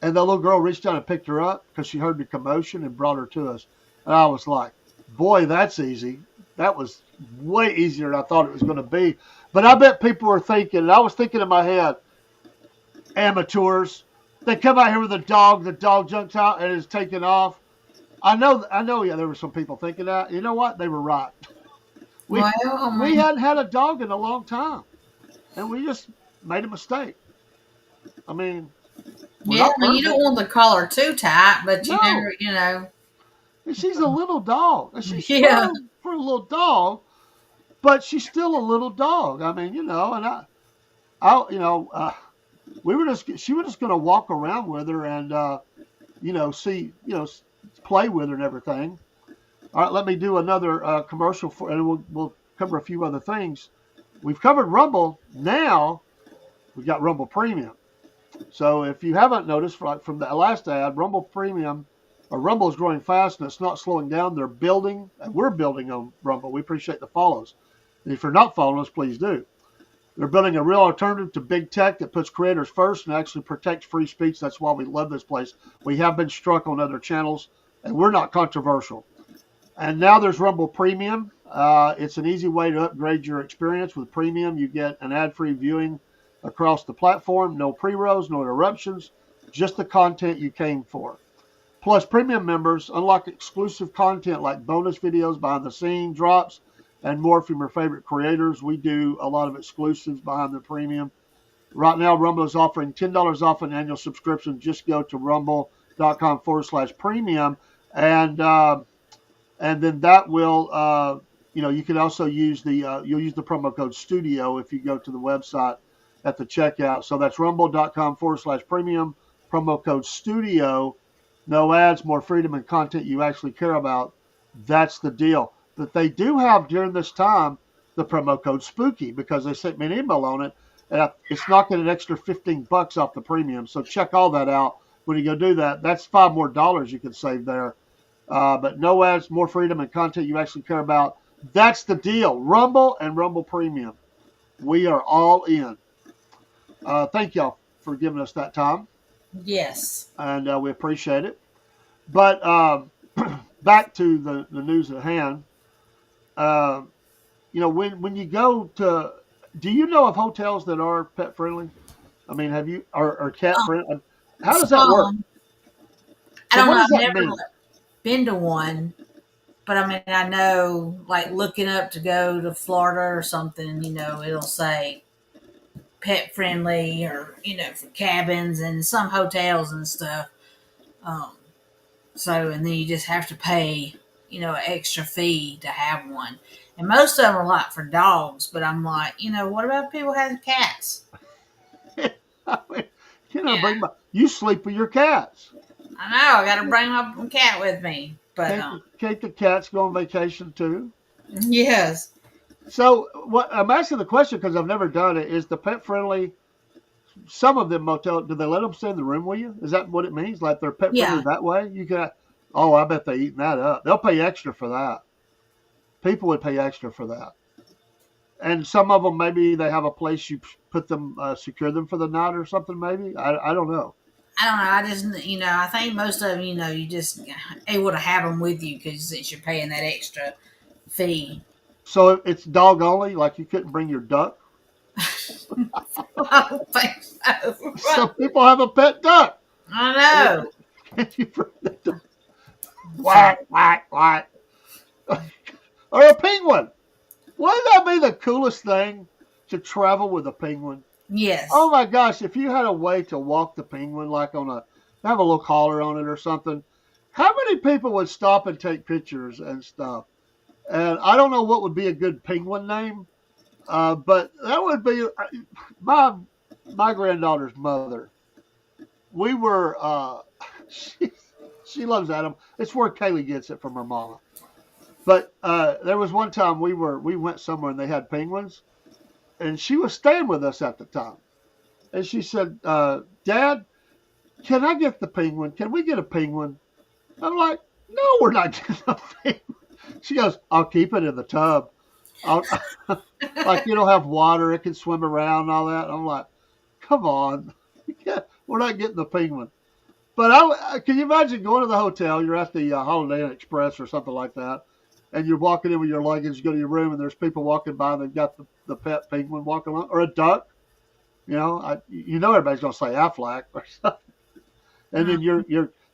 And the little girl reached down and picked her up because she heard the commotion and brought her to us. And I was like, boy, that's easy. That was way easier than I thought it was going to be. But I bet people were thinking, and I was thinking in my head, amateurs. They come out here with the dog jumps out and is taken off. I know, yeah, there were some people thinking that. You know what? They were right. We Well, I we mean, hadn't had a dog in a long time, and we just made a mistake. I mean, we're yeah, not I mean, you perfect. don't want the collar too tight, but you No, never, you know, and she's a little dog, and she's yeah, fur for a little dog, but she's still a little dog. I mean, and we were just she was just going to walk around with her and see play with her and everything. All right, let me do another commercial and we'll cover a few other things. We've covered Rumble. Now we've got Rumble Premium. So if you haven't noticed, from the last ad, Rumble Premium or Rumble is growing fast and it's not slowing down. They're building, and we're building on Rumble. We appreciate the follows. And if you're not following us, please do. They're building a real alternative to big tech that puts creators first and actually protects free speech. That's why we love this place. We have been struck on other channels, and we're not controversial. And now there's Rumble Premium. It's an easy way to upgrade your experience. With Premium, you get an ad-free viewing across the platform, no pre-rolls, no interruptions, just the content you came for. Plus, Premium members unlock exclusive content like bonus videos, behind-the-scenes drops, and more from your favorite creators. We do a lot of exclusives behind the Premium. Right now, Rumble is offering $10 off an annual subscription. Just go to rumble.com/premium, and then that will, you can also use you'll use the promo code STUDIO if you go to the website at the checkout. So that's rumble.com/premium, promo code STUDIO. No ads, more freedom and content you actually care about. That's the deal. But they do have during this time the promo code SPOOKY because they sent me an email on it, and it's knocking an extra $15 off the premium. So check all that out when you go do that. That's $5 more you can save there. But no ads, more freedom and content you actually care about. That's the deal. Rumble and Rumble Premium. We are all in. Thank y'all for giving us that time. yes, And we appreciate it. But back to the news at hand. When you go to, do you know of hotels that are pet friendly? I mean, have you or cat friendly? How does that work? I So don't what know. does I've that never mean? been to one, but I mean, I know, like looking up to go to Florida or something, it'll say pet friendly or, for cabins and some hotels and stuff. Um, and then you just have to pay, an extra fee to have one. And most of them are like for dogs, but I'm like, what about people having cats? I mean, Yeah, you sleep with your cats. I know. I got to bring my cat with me, but Can't the cats go on vacation too? yes, So what I'm asking the question because I've never done it is the pet friendly. Some of them motel, do they let them stay in the room with you? Is that what it means? Like they're pet friendly yeah, that way? You can. Oh, I bet they eating that up. They'll pay extra for that. People would pay extra for that. And some of them maybe they have a place you put them, secure them for the night or something. Maybe I don't know. I don't know. I just, I think most of them, you just able to have them with you because since you're paying that extra fee. So it's dog only. Like you couldn't bring your duck. I don't think so. Some people have a pet duck. I know. Can't you bring the duck? Quack, quack, quack. Or a penguin. Wouldn't that be the coolest thing to travel with a penguin? Yes. Oh my gosh, if you had a way to walk the penguin like have a little collar on it or something, how many people would stop and take pictures and stuff? And I don't know what would be a good penguin name, but that would be my granddaughter's mother. We were, she loves Adam. It's where Kaylee gets it from her mama. But there was one time we went somewhere and they had penguins, and she was staying with us at the time, and she said, "Dad, can I get the penguin? Can we get a penguin?" I'm like, "No, we're not getting a penguin." She goes, "I'll keep it in the tub. Like it'll have water, it can swim around and all that." I'm like, "Come on, we're not getting the penguin." But can you imagine going to the hotel? You're at the Holiday Inn Express or something like that, and you're walking in with your luggage, you go to your room, and there's people walking by, and they've got the pet penguin walking along, or a duck. Everybody's gonna say Aflac or something, and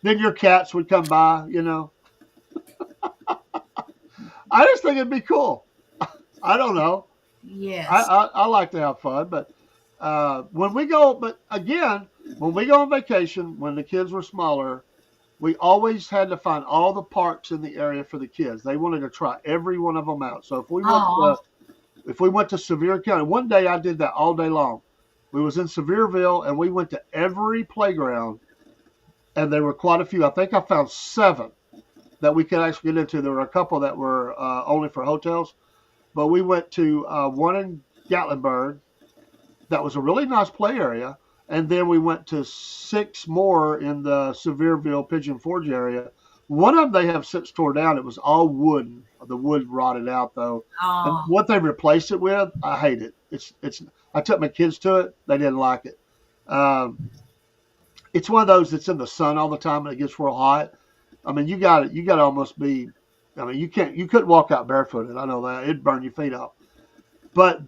then your cats would come by. I just think it'd be cool. I don't know. Yes. I like to have fun, but when we go, but again, when we go on vacation, when the kids were smaller, we always had to find all the parks in the area for the kids. They wanted to try every one of them out. So Oh. if we went to Sevier County, one day I did that all day long. We was in Sevierville and we went to every playground, and there were quite a few. I think I found 7 that we could actually get into. There were a couple that were only for hotels, but we went to one in Gatlinburg. That was a really nice play area. And then we went to 6 more in the Sevierville Pigeon Forge area. One of them they have since tore down. It was all wooden. The wood rotted out though. And Oh. what they replaced it with, I hate it. It's. I took my kids to it. They didn't like it. Um, it's one of those that's in the sun all the time and it gets real hot. I mean, you got to almost be. I mean, you couldn't walk out barefooted. I know that it'd burn your feet off. But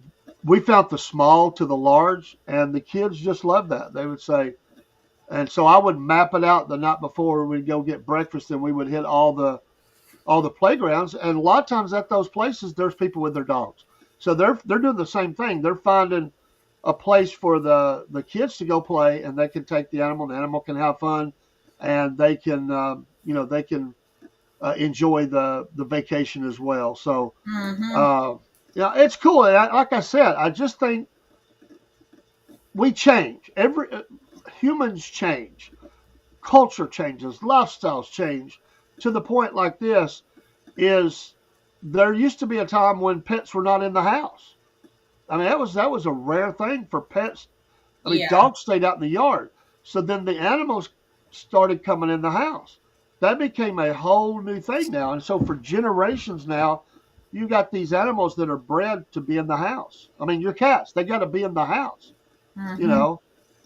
we found the small to the large, and the kids just loved that. They would say, and so I would map it out the night before. We'd go get breakfast, and we would hit all the playgrounds. And a lot of times at those places, there's people with their dogs, so they're doing the same thing. They're finding a place for the kids to go play, and they can take the animal. The animal can have fun, and they can they can enjoy the vacation as well. So. Mm-hmm. Yeah, it's cool. And like I said, I just think we change. Humans change, culture changes, lifestyles change. To the point like this is there used to be a time when pets were not in the house. I mean, that was a rare thing for pets. I mean, Yeah. dogs stayed out in the yard. So then the animals started coming in the house. That became a whole new thing now. And so for generations now, you got these animals that are bred to be in the house. I mean, your cats, they got to be in the house, you Mm-hmm. know.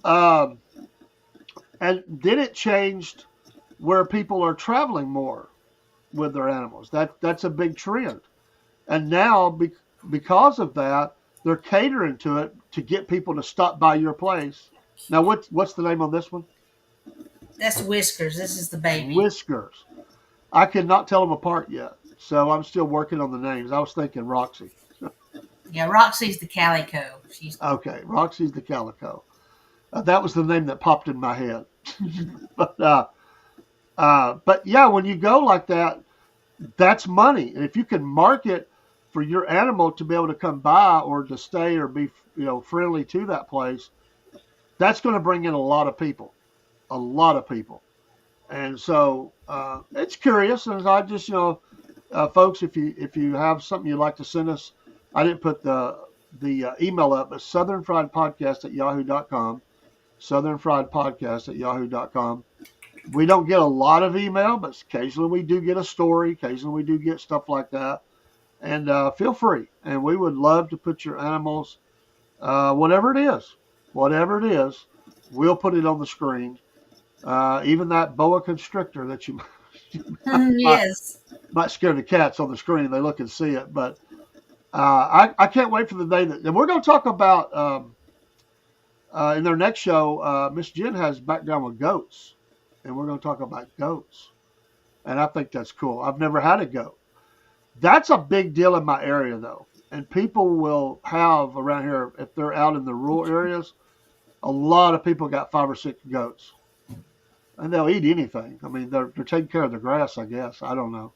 Um, and then it changed where people are traveling more with their animals. That's a big trend. And now, because of that, they're catering to it to get people to stop by your place. Now, what's the name on this one? That's Whiskers. This is the baby. Whiskers. I cannot tell them apart yet, so I'm still working on the names. I was thinking Roxy. Yeah, Roxy's the calico. She's Okay, Roxy's the calico. That was the name that popped in my head. But yeah, when you go like that, that's money. And if you can market for your animal to be able to come by or to stay or be friendly to that place, that's going to bring in a lot of people. And so it's curious. And I just folks, if you have something you'd like to send us, I didn't put the email up, but southernfriedpodcast@yahoo.com. Southernfriedpodcast@yahoo.com. We don't get a lot of email, but occasionally we do get a story. Occasionally we do get stuff like that. And feel free. And we would love to put your animals, whatever it is, we'll put it on the screen. Even that boa constrictor that you might, yes. might scare the cats on the screen. They look and see it. But I can't wait for the day that, and we're going to talk about, in their next show, Miss Jen has background with goats. And we're going to talk about goats. And I think that's cool. I've never had a goat. That's a big deal in my area, though. And people will have around here, if they're out in the rural areas, a lot of people got 5 or 6 goats. And they'll eat anything. I mean, they're taking care of the grass, I guess. I don't know.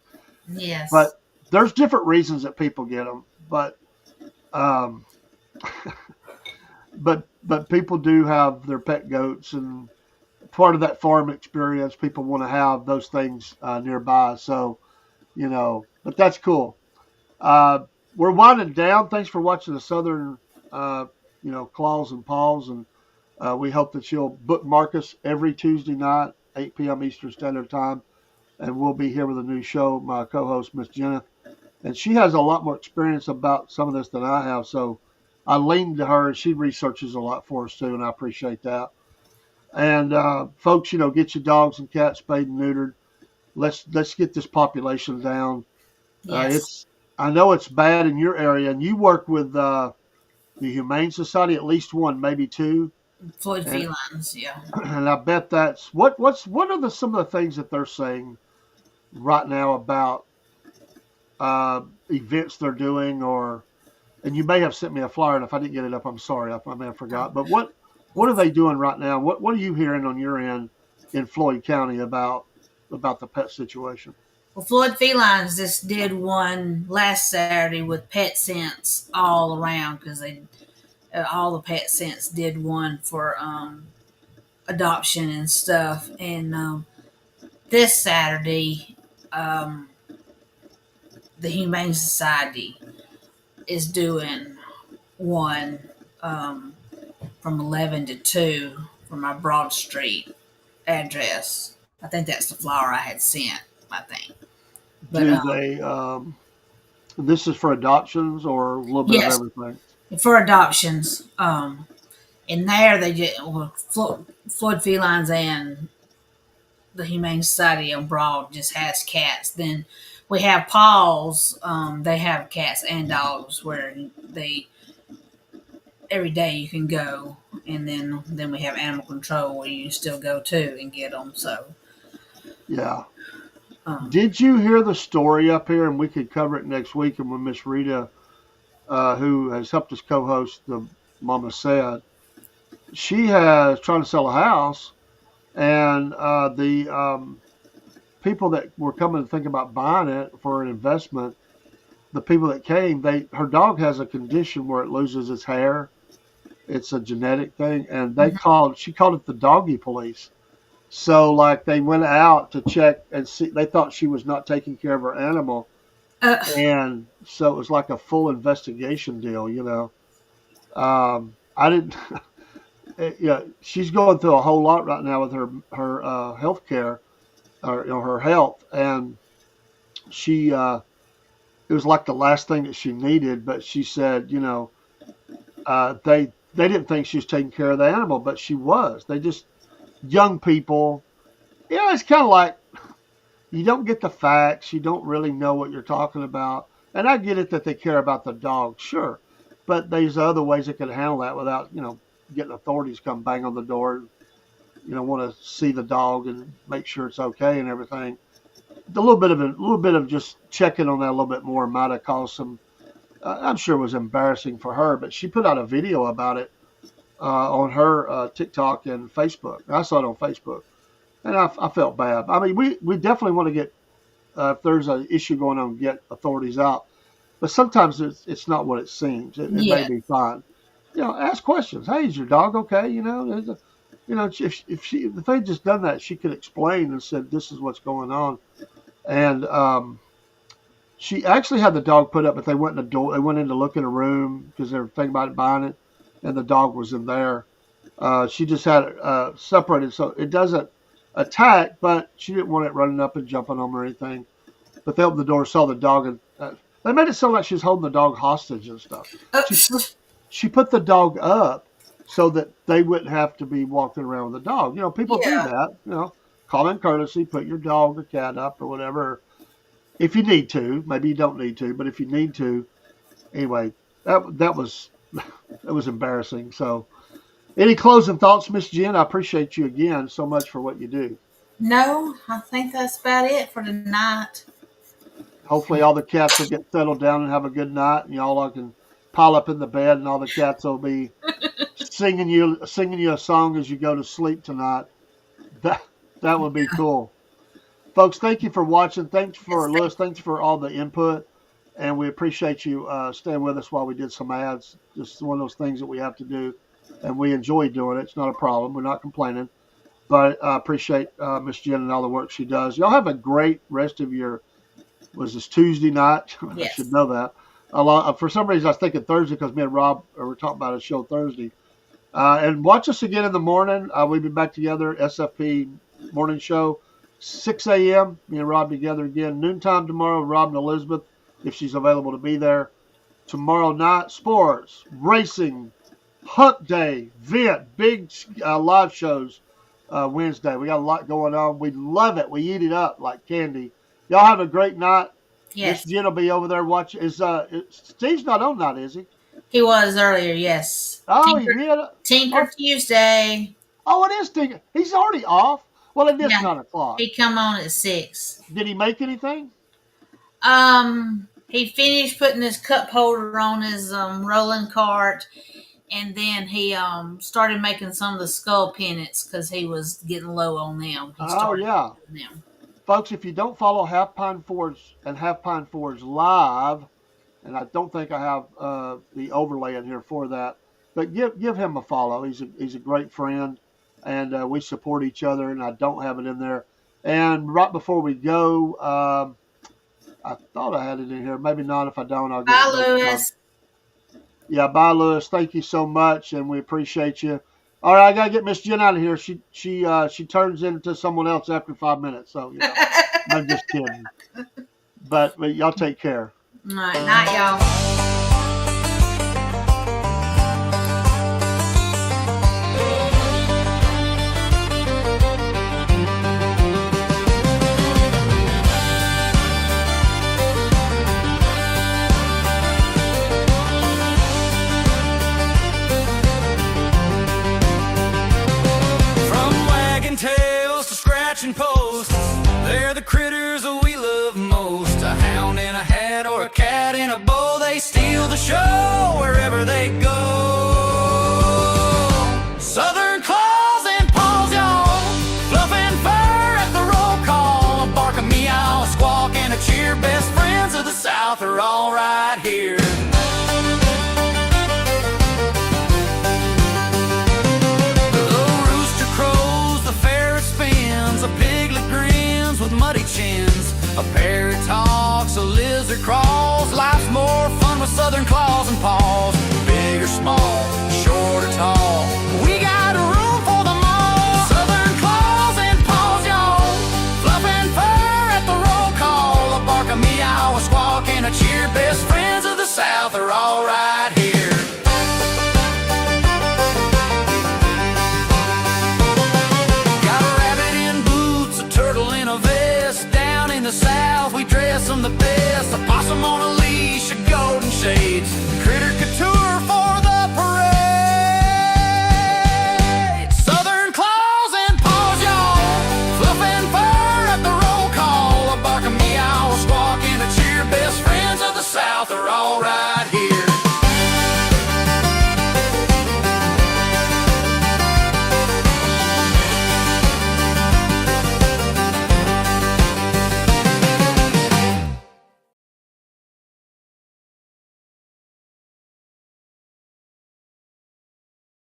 Yes. But there's different reasons that people get them. But um, but people do have their pet goats, and part of that farm experience, people want to have those things nearby. So, but that's cool. We're winding down. Thanks for watching the Southern, Claws and Paws, and we hope that you'll bookmark us every Tuesday night, 8 p.m. Eastern Standard Time, and we'll be here with a new show. My co-host, Miss Jenneth, and she has a lot more experience about some of this than I have, so I lean to her, and she researches a lot for us too, and I appreciate that. And folks, get your dogs and cats spayed and neutered. Let's get this population down. yes. I know it's bad in your area, and you work with the Humane Society, at least one, maybe 2. Floyd And, felines. Yeah. and I bet that's what are some of the things that they're saying right now about events they're doing, or and you may have sent me a flyer, and if I didn't get it up, I'm sorry. I may have forgot. But what are they doing right now? What are you hearing on your end in Floyd County about the pet situation? Well, Floyd Felines just did one last Saturday with Pet Sense all around because they all the Pet Sense did one for adoption and stuff. And this Saturday, um, the Humane Society is doing one from 11 to 2 from my Broad Street address. I think that's the flyer I had sent, I think. But Do they? This is for adoptions or a little bit of yes, everything. for adoptions. In there, they just Floyd Felines and the Humane Society on Broad just has cats. Then we have Paws. They have cats and dogs where they every day you can go, and then we have animal control where you can still go to and get them. So Yeah. um, Did you hear the story up here? And we could cover it next week. And when Miss Rita, who has helped us co-host the Mama Said, she has trying to sell a house, and the people that were coming to think about buying it for an investment, the people that came, her dog has a condition where it loses its hair. It's a genetic thing, and she called it the doggy police. So like they went out to check and see. They thought she was not taking care of her animal, uh, and so it was like a full investigation deal. I didn't. Yeah, she's going through a whole lot right now with her health care, or her health, and she it was like the last thing that she needed. But she said, they didn't think she was taking care of the animal, but she was. They just young people. It's kind of like you don't get the facts. You don't really know what you're talking about. And I get it that they care about the dog, sure. But there's other ways they could handle that without, getting authorities come bang on the door, want to see the dog and make sure it's okay and everything. A little bit of just checking on that a little bit more might have caused some. I'm sure it was embarrassing for her, but she put out a video about it on her TikTok and Facebook. I saw it on Facebook, and I felt bad. I mean, we definitely want to get if there's an issue going on, get authorities out. But sometimes it's not what it seems. It may be fine. Ask questions. Hey, is your dog okay? If they just done that, she could explain and said, this is what's going on. And she actually had the dog put up, but they went in the door. They went in to look in a room because they were thinking about buying it, and the dog was in there. She just had it separated so it doesn't attack, but she didn't want it running up and jumping on them or anything. But they opened the door, saw the dog, and they made it sound like she was holding the dog hostage and stuff. She put the dog up so that they wouldn't have to be walking around with the dog. People do that. Common courtesy, put your dog or cat up or whatever. If you need to, maybe you don't need to, but if you need to, anyway, that was embarrassing. So, any closing thoughts, Miss Jen? I appreciate you again so much for what you do. no, I think that's about it for tonight. Hopefully, all the cats will get settled down and have a good night, and y'all can pile up in the bed, and all the cats will be singing you a song as you go to sleep tonight. That would be cool. Folks, thank you for watching. Thanks for listening. Thanks for all the input. And we appreciate you staying with us while we did some ads. Just one of those things that we have to do. And we enjoy doing it. It's not a problem. We're not complaining. But I appreciate Miss Jen and all the work she does. Y'all have a great rest of your, was this Tuesday night? Yes. I should know that. For some reason, I was thinking Thursday because me and Rob were talking about a show Thursday. And watch us again in the morning. We'll be back together, SFP morning show, 6 a.m. Me and Rob together again. Noontime tomorrow, Rob and Elizabeth, if she's available to be there. Tomorrow night, sports, racing, hunt day, vent, big live shows Wednesday. We got a lot going on. We love it. We eat it up like candy. Y'all have a great night. Yes. Miss Jen will be over there watching. Steve's not on night, is he? He was earlier, yes. Oh, Tinker Tuesday. Oh, it is Tinker. He's already off. Well, it is 9 o'clock. He come on at 6. Did he make anything? he finished putting his cup holder on his rolling cart, and then he started making some of the skull pennants because he was getting low on them. He Oh started yeah, doing them. folks, if you don't follow Half Pine Forge and Half Pine Forge live, and I don't think I have the overlay in here for that, but give him a follow. He's a great friend, and we support each other. And I don't have it in there. And right before we go, I thought I had it in here. Maybe not. If I don't, I'll get Bye, it next time. Lewis. Yeah, bye, Lewis. Thank you so much, and we appreciate you. All right, I gotta get Miss Jen out of here. She turns into someone else after 5 minutes. So I'm just kidding. But y'all take care. All right, night, y'all. From wagging tails to scratching posts, they're the critters that we love most. A hound in a hat or a cat in a bow, they steal the show wherever they go. Southern claws and paws, y'all, fluffing fur at the roll call. A bark, a meow, a squawk, and a cheer. Best friends of the South are all right here. A piglet grins with muddy chins. A parrot talks, a lizard crawls. Life's more fun with southern claws and paws. Big or small, short or tall, we got room for them all. Southern claws and paws, y'all, fluffing fur at the roll call. A bark, a meow, a squawk, and a cheer. Best friends of the South are all right.